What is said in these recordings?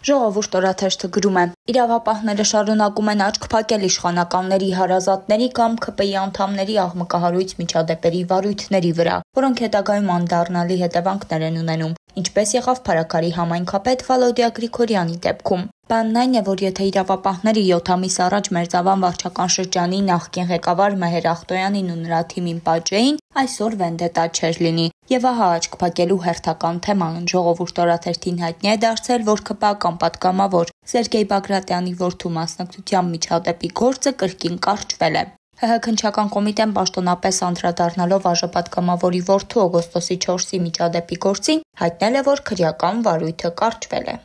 Ժողովուրդ օրաթերթը գրում է. իրավապահները շարունակում են աչք փակել իշխանականների հարազատների կամ ՔՊԻ անդամների աղմկահարույց միջադեպերի վարույթների վրա, որոնք հետագայում անդառնալի հետևանքներ են ունենում, ինչպես եղավ Փարաքարի համայնքապետ Վալոդիա Գրիգորյանի դեպքում։ Բանն այն է, որ եթե իրավապահները 7 ամիս առաջ Մերձավան վարչական շրջանի նախկին ղեկավար Մեհեր Ախտոյանին ու նրա թիմին պատժեին, այսօր վենդետա չէր լինի։ Եվ ահա աչք փակելու հերթական թեման Ժողովուրդ օրաթերթին հայտնի է դարձել, որ ՔՊԱ-կան պատգամավոր Սերգեյ Բագրատյանի որդու մասնակցությամբ միջադեպի գործը կրկին կարճվել է։ ՀՀ քննչական կոմիտեն պաշտոնապես անդրադառնալով ԱԺ-պատգամավորի որդու օգոստոսի 4-ի միջադեպի գործին հայտնել է, որ քրեական վարույթը կարճվել է։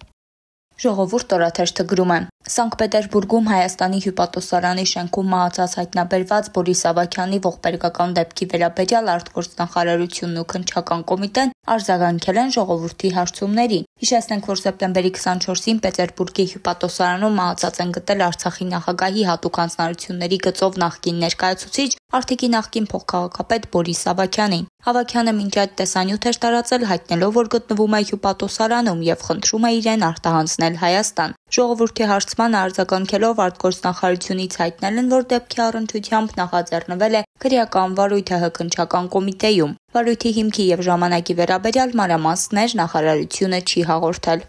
Ժողովուրդ օրաթերթը գրում է. Սանկտ Պետերբուրգում Հայաստանի հյուպատոսարանի շենքում մահացած հայտնաբերված Բորիս Ավագյանի ողբերգական դեպքի վերաբերյալ արտգործնախարարությունն ու քննչական կոմիտեն արձագանքել են ժողովրդի հարցումներին։ Հիշեցնենք, որ սեպտեմբերի 24-ին Պետերբուրգի հյուպատոսարանում մահացած են գտել Արցախի նախագահի հատուկ հանձնարարությունների գծով նախկին ներկայացուցիչ Արթիկի նախկին փոխքաղաքապետ Բորիս Ավագյանին։ Ավագյանը մինչ այդ տեսանյութ էր տարածել, հայտնելով, որ գտնվում է հյուպատոսարանում եւ խնդրում է իրեն արտահանձնել Հայաստան։ Ժողովրդի հարցմանը արձագանքելով արտգործնախարարությունից հայտնել են, որ դեպքի առնչությամբ նախաձեռնվել է քրեական վարույթ ՀՀ քննչական կոմիտեում։ Վարույթի հիմքի եւ ժամանակի վերաբերյալ մանրամասներ նախարարությունը չի հաղորդել։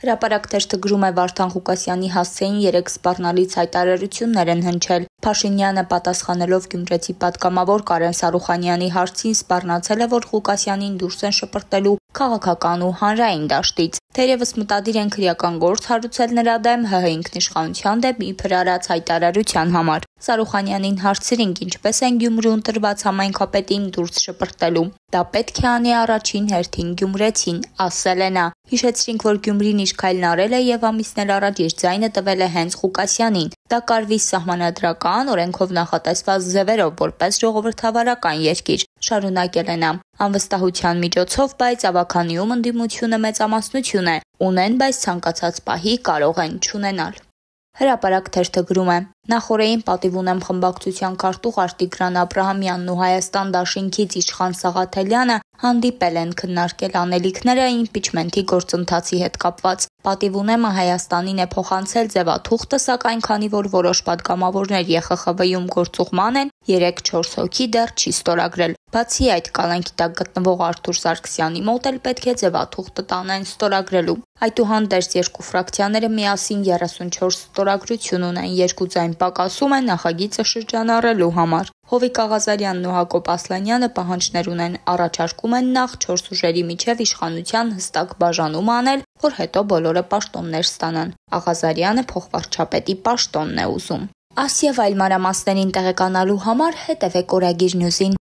Հրապարակ թերթը գրում է Վարդան Ղուկասյանի հասցեին 3 սպառնալից հայտարարություններ են հնչել։ Փաշինյանը պատասխանելով Գյումրեցի պատգամավոր Կարեն Սարուխանյանի հարցին սպառնացել է, որ Ղուկասյանին դուրս են շպրտելու քաղաքական ու հանրային դաշտից։ Թերևս մտադիր են քրեական գործ հարուցել նրա դեմ ՀՀ ինքնիշխանության դեմ իբր արած հայտարարության համար։ Սարուխանյանին հարցրինք, ինչպես են Գյումրուն տրված համայնքապետին դուրս շպրտելու։ Դա պետք է անի առաջին հերթին Գյումրեցին, ասել է նա։ Հիշեցրինք, որ Գյումրին իր քայլն արել է եւ ամիսներ առաջ իր ձայնը տվել է հենց Ղուկասյանին։ Դա կարվի սահմանադրական օրենքով նախատեսված ձևերով որպես ժողովրդավարական երկիր, շարունակել է նա։ Անվստահության միջոցով, բայց ավագանիում ընդդիմությունը մեծամասնություն է, ունեն, բայց ցանկացած պահի կարող են չունենալ։ Հրապարակ թերթը գրում է. Նախորդին պատիվ ունեմ խմբակցության քարտուղ Արտիգրան Աբրահամյանն ու Հայաստան դաշինքից Իշխան Սաղաթելյանը հանդիպել են քննարկել անելիքները իմպիչմենթի գործընթացի հետ կապված։ Պատիվ ունեմը Հայաստանին է փոխանցել ձևաթուղթը, սակայն քանի որ որոշ պատգամավորներ ԵԽԽՎ-ում գործուղման են, 3-4 հոգի դեռ չի ստորագրել։ Բացի այդ, կալանքի տակ գտնվող Արթուր Սարգսյանի մոտ էլ պետք է ձևաթուղթը տանեն ստորագրելու։ Այդուհանդերձ երկու ֆրակցիաները միասին 34 ստորագրություն ունեն, երկու ձայն պակասում է նախագիծը շրջանառելու համար։ Հովիկ Աղազարյանն ու Հակոբ Ասլանյանը պահանջներ ունեն, առաջարկում են նախ 4 ուժերի միջև իշխանության հստակ բաժանում անել, որ հետո բոլորը պաշտոններ ստանան։ Աղազարյանը փոխվարչապետի պաշտոնն է ուզում։ Այս եւ այլ մանրամասներին տեղեկանալու համար հետևեք Օրագիր Նյուզին։